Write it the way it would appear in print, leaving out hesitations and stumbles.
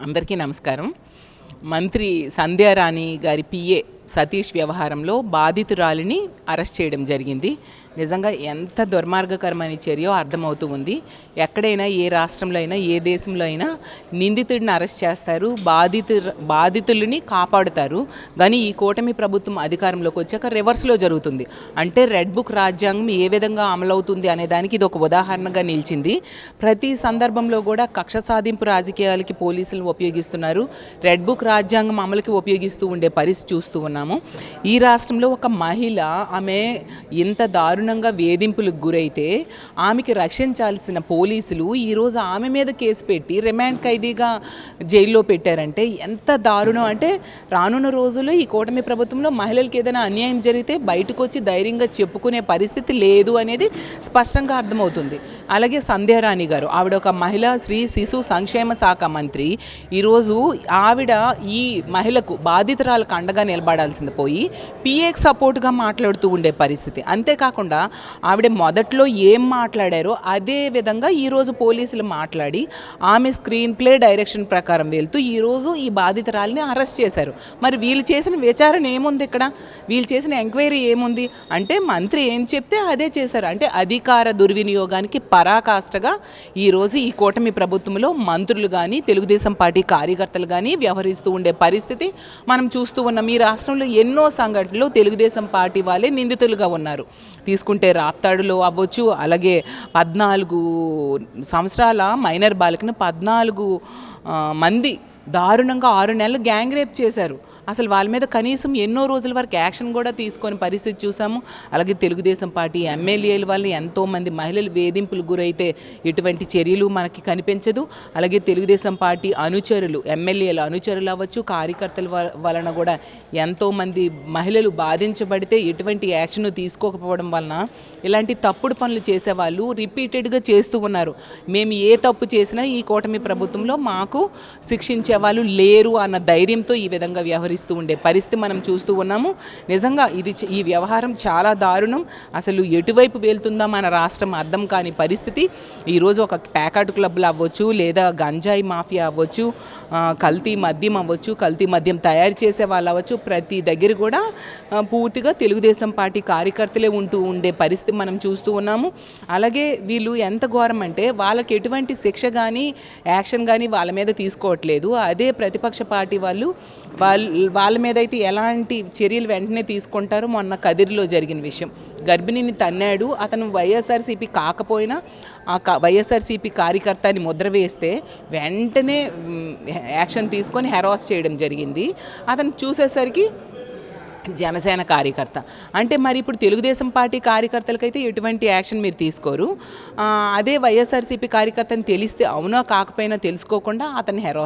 అందరికీ నమస్కారం. మంత్రి సంధ్యారాణి గారి పిఏ సతీష్ వ్యవహారంలో బాధితురాలిని అరెస్ట్ చేయడం జరిగింది. నిజంగా ఎంత దుర్మార్గకరమైన చర్యో అర్థమవుతూ ఉంది. ఎక్కడైనా ఏ రాష్ట్రంలో అయినా ఏ దేశంలో అయినా నిందితుడిని అరెస్ట్ చేస్తారు, బాధితులని కాపాడుతారు. కానీ ఈ కూటమి ప్రభుత్వం అధికారంలోకి వచ్చాక రివర్స్లో జరుగుతుంది. అంటే రెడ్ బుక్ రాజ్యాంగం ఏ విధంగా అమలవుతుంది అనే దానికి ఇది ఒక ఉదాహరణగా నిలిచింది. ప్రతి సందర్భంలో కూడా కక్ష సాధింపు రాజకీయాలకి పోలీసులు ఉపయోగిస్తున్నారు. రెడ్ బుక్ రాజ్యాంగం అమలుకి ఉపయోగిస్తూ ఉండే పరిస్థితి చూస్తూ ఉన్నాము. ఈ రాష్ట్రంలో ఒక మహిళ ఆమె ఇంత దారుణంగా వేధింపులకు గురైతే ఆమెకి రక్షించాల్సిన పోలీసులు ఈరోజు ఆమె మీద కేసు పెట్టి రిమాండ్ ఖైదీగా జైల్లో పెట్టారంటే ఎంత దారుణం. అంటే రానున్న రోజుల్లో ఈ కూటమి ప్రభుత్వంలో మహిళలకు ఏదైనా అన్యాయం జరిగితే బయటకు వచ్చి ధైర్యంగా చెప్పుకునే పరిస్థితి లేదు అనేది స్పష్టంగా అర్థమవుతుంది. అలాగే సంధ్యారాణి గారు, ఆవిడ ఒక మహిళా శిశు సంక్షేమ శాఖ మంత్రి. ఈరోజు ఆవిడ ఈ మహిళకు బాధితురాలకు అండగా నిలబడాల్సింది పోయి పిఏకి సపోర్ట్గా మాట్లాడుతూ ఉండే పరిస్థితి. అంతేకాకుండా ఆవిడ మొదట్లో ఏం మాట్లాడారో అదే విధంగా ఈరోజు పోలీసులు మాట్లాడి ఆమె స్క్రీన్ ప్లే డైరెక్షన్ ప్రకారం వెళ్తూ ఈరోజు ఈ బాధితురాలిని అరెస్ట్ చేశారు. మరి వీళ్ళు చేసిన విచారణ ఏముంది ఇక్కడ? వీళ్ళు చేసిన ఎంక్వైరీ ఏముంది? అంటే మంత్రి ఏం చెప్తే అదే చేశారు. అంటే అధికార దుర్వినియోగానికి పరాకాష్ఠగా ఈరోజు ఈ కూటమి ప్రభుత్వంలో మంత్రులు కానీ తెలుగుదేశం పార్టీ కార్యకర్తలు కానీ వ్యవహరిస్తూ ఉండే పరిస్థితి మనం చూస్తూ ఉన్నాం. ఈ రాష్ట్రంలో ఎన్నో సంఘటనలు తెలుగుదేశం పార్టీ వాళ్ళే నిందితులుగా ఉన్నారు. తీసుకుంటే రాప్తాడులో అవ్వచ్చు, అలాగే 14 సంవత్సరాల మైనర్ బాలికను 14 మంది దారుణంగా 6 నెలలు గ్యాంగ్ రేప్ చేశారు. అసలు వాళ్ళ మీద కనీసం ఎన్నో రోజుల వరకు యాక్షన్ కూడా తీసుకొని పరిస్థితి చూసాము. అలాగే తెలుగుదేశం పార్టీ ఎమ్మెల్యేల వల్ల ఎంతోమంది మహిళలు వేధింపులు గురైతే ఇటువంటి చర్యలు మనకి కనిపించదు. అలాగే తెలుగుదేశం పార్టీ అనుచరులు, ఎమ్మెల్యేల అనుచరులు అవ్వచ్చు, కార్యకర్తల వలన కూడా ఎంతోమంది మహిళలు బాధించబడితే ఎటువంటి యాక్షన్ తీసుకోకపోవడం వలన ఇలాంటి తప్పుడు పనులు చేసేవాళ్ళు రిపీటెడ్గా చేస్తూ ఉన్నారు. మేము ఏ తప్పు చేసినా ఈ కూటమి ప్రభుత్వంలో మాకు శిక్షించే వాళ్ళు లేరు అన్న ధైర్యంతో ఈ విధంగా వ్యవహరిస్తూ ఉండే పరిస్థితి మనం చూస్తూ ఉన్నాము. నిజంగా ఈ వ్యవహారం చాలా దారుణం. అసలు ఎటువైపు వెళ్తుందా మన రాష్ట్రం అర్థం కాని పరిస్థితి. ఈరోజు ఒక ప్యాకెట్ క్లబ్లు అవ్వచ్చు, లేదా గంజాయి మాఫియా అవ్వచ్చు, కల్తీ మద్యం అవ్వచ్చు, కల్తీ మద్యం తయారు చేసే వాళ్ళు అవ్వచ్చు, ప్రతి దగ్గర కూడా పూర్తిగా తెలుగుదేశం పార్టీ కార్యకర్తలే ఉండే పరిస్థితి మనం చూస్తూ ఉన్నాము. అలాగే వీళ్ళు ఎంత ఘోరం అంటే వాళ్ళకి ఎటువంటి శిక్ష కానీ యాక్షన్ కానీ వాళ్ళ మీద తీసుకోవట్లేదు. అదే ప్రతిపక్ష పార్టీ వాళ్ళ మీద అయితే ఎలాంటి చర్యలు వెంటనే తీసుకుంటారో మొన్న కదిరిలో జరిగిన విషయం. గర్భిణిని తన్నాడు, అతను వైఎస్ఆర్సీపీ కాకపోయినా ఆ వైఎస్ఆర్సీపీ కార్యకర్త అని ముద్ర వేస్తే వెంటనే యాక్షన్ తీసుకొని హెరాస్ చేయడం జరిగింది. అతను చూసేసరికి జనసేన కార్యకర్త. అంటే మరి ఇప్పుడు తెలుగుదేశం పార్టీ కార్యకర్తలకైతే ఎటువంటి యాక్షన్ మీరు తీసుకోరు. అదే వైఎస్ఆర్సీపీ కార్యకర్త అని తెలిస్తే అవునో కాకపోయినా తెలుసుకోకుండా అతన్ని హెరాస్